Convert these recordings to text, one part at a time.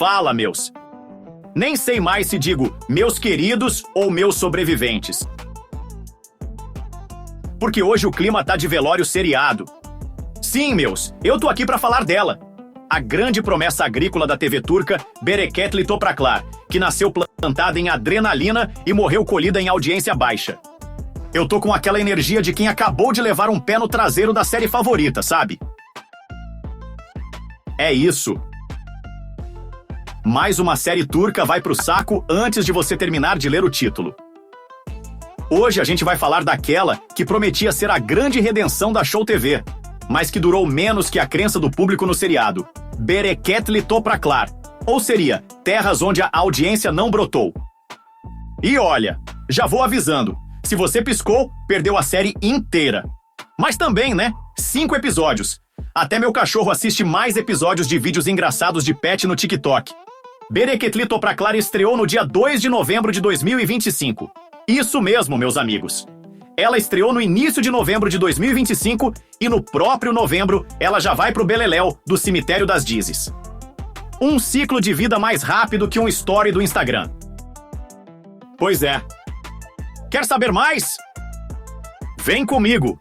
fala, meus. Nem sei mais se digo meus queridos ou meus sobreviventes. Porque hoje o clima tá de velório seriado. Sim, meus, eu tô aqui pra falar dela. A grande promessa agrícola da TV turca, Bereketli Topraklar, que nasceu plantada em adrenalina e morreu colhida em audiência baixa. Eu tô com aquela energia de quem acabou de levar um pé no traseiro da série favorita, sabe? É isso. Mais uma série turca vai pro saco antes de você terminar de ler o título. Hoje a gente vai falar daquela que prometia ser a grande redenção da Show TV, mas que durou menos que a crença do público no seriado. Bereketli Topraklar, ou seria terras onde a audiência não brotou. E olha, já vou avisando, se você piscou, perdeu a série inteira. Mas também, né? 5 episódios. Até meu cachorro assiste mais episódios de vídeos engraçados de pet no TikTok. Bereketli Topraklar estreou no dia 2 de novembro de 2025. Isso mesmo, meus amigos. Ela estreou no início de novembro de 2025 e no próprio novembro ela já vai pro beleléu do cemitério das Dizes. Um ciclo de vida mais rápido que um story do Instagram. Pois é. Quer saber mais? Vem comigo!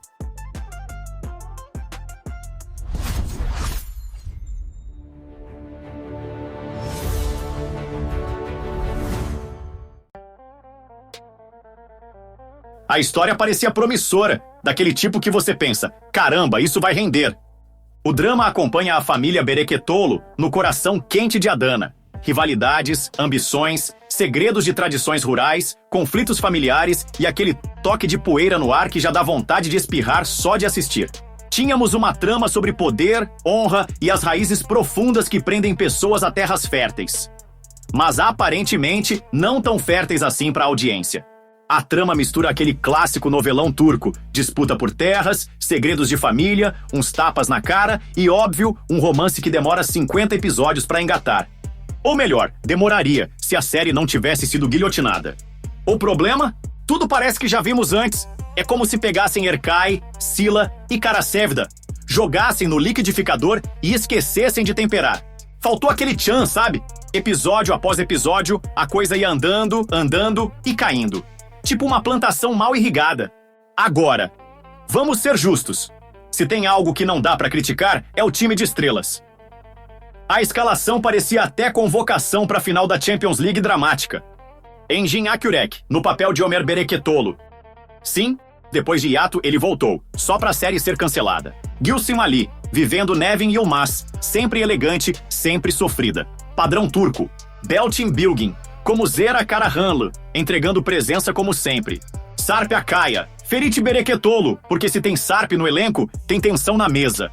A história parecia promissora, daquele tipo que você pensa, caramba, isso vai render. O drama acompanha a família Bereketolu no coração quente de Adana. Rivalidades, ambições, segredos de tradições rurais, conflitos familiares e aquele toque de poeira no ar que já dá vontade de espirrar só de assistir. Tínhamos uma trama sobre poder, honra e as raízes profundas que prendem pessoas a terras férteis. Mas aparentemente não tão férteis assim para a audiência. A trama mistura aquele clássico novelão turco, disputa por terras, segredos de família, uns tapas na cara e, óbvio, um romance que demora 50 episódios para engatar. Ou melhor, demoraria, se a série não tivesse sido guilhotinada. O problema? Tudo parece que já vimos antes. É como se pegassem Erkay, Sila e Karasevda, jogassem no liquidificador e esquecessem de temperar. Faltou aquele tchan, sabe? Episódio após episódio, a coisa ia andando, andando e caindo. Tipo uma plantação mal irrigada. Agora, vamos ser justos. Se tem algo que não dá pra criticar, é o time de estrelas. A escalação parecia até convocação pra final da Champions League dramática. Engin Akyurek, no papel de Ömer Bereketolu. Sim, depois de hiato ele voltou, só pra série ser cancelada. Gülsüm Ali, vivendo Nevin Yılmaz, sempre elegante, sempre sofrida. Padrão turco. Belçin Bilgin, como Zehra Karahanlı, entregando presença como sempre. Sarp Akaya, Ferit Bereketolu, porque se tem Sarp no elenco, tem tensão na mesa.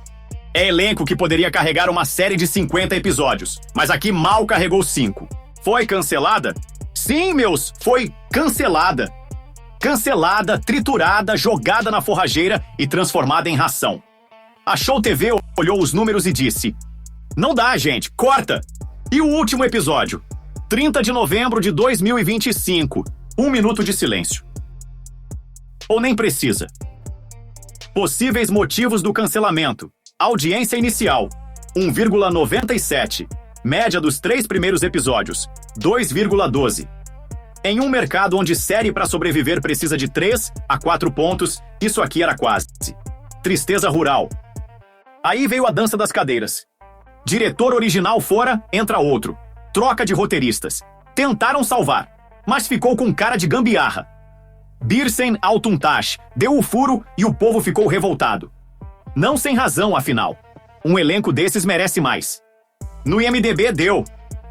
É elenco que poderia carregar uma série de 50 episódios, mas aqui mal carregou 5. Foi cancelada? Sim, meus, foi cancelada. Cancelada, triturada, jogada na forrageira e transformada em ração. A Show TV olhou os números e disse: não dá, gente, corta! E o último episódio? 30 de novembro de 2025. 1 minuto de silêncio. Ou nem precisa. Possíveis motivos do cancelamento. Audiência inicial, 1,97. Média dos 3 primeiros episódios, 2,12. Em um mercado onde série para sobreviver precisa de 3 a 4 pontos, isso aqui era quase. Tristeza rural. Aí veio a dança das cadeiras. Diretor original fora, entra outro. Troca de roteiristas. Tentaram salvar, mas ficou com cara de gambiarra. Birsen Altuntaş deu o furo e o povo ficou revoltado. Não sem razão, afinal. Um elenco desses merece mais. No IMDb deu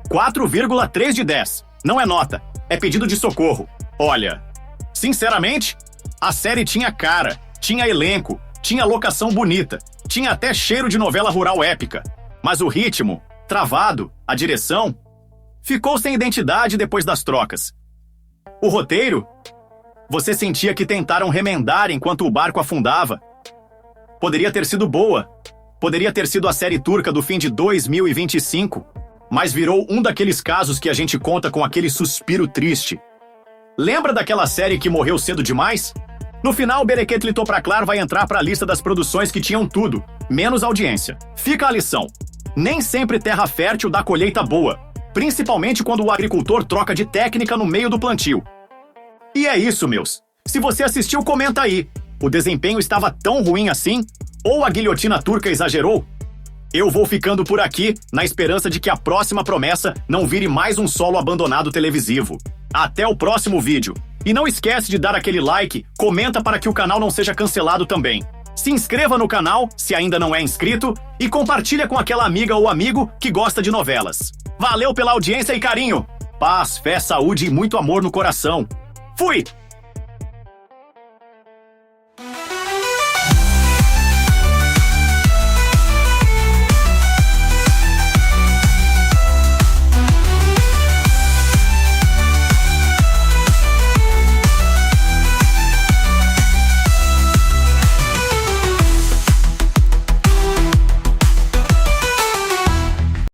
4,3 de 10. Não é nota, é pedido de socorro. Olha, sinceramente, a série tinha cara, tinha elenco, tinha locação bonita, tinha até cheiro de novela rural épica. Mas o ritmo, travado, a direção... ficou sem identidade depois das trocas. O roteiro? Você sentia que tentaram remendar enquanto o barco afundava. Poderia ter sido boa. Poderia ter sido a série turca do fim de 2025. Mas virou um daqueles casos que a gente conta com aquele suspiro triste. Lembra daquela série que morreu cedo demais? No final, Bereketli Topraklar vai entrar para a lista das produções que tinham tudo, menos audiência. Fica a lição. Nem sempre terra fértil dá colheita boa. principalmente quando o agricultor troca de técnica no meio do plantio. E é isso, meus. Se você assistiu, comenta aí. O desempenho estava tão ruim assim? Ou a guilhotina turca exagerou? Eu vou ficando por aqui, na esperança de que a próxima promessa não vire mais um solo abandonado televisivo. Até o próximo vídeo. E não esquece de dar aquele like, comenta para que o canal não seja cancelado também. Se inscreva no canal, se ainda não é inscrito, e compartilha com aquela amiga ou amigo que gosta de novelas. Valeu pela audiência e carinho! Paz, fé, saúde e muito amor no coração. Fui!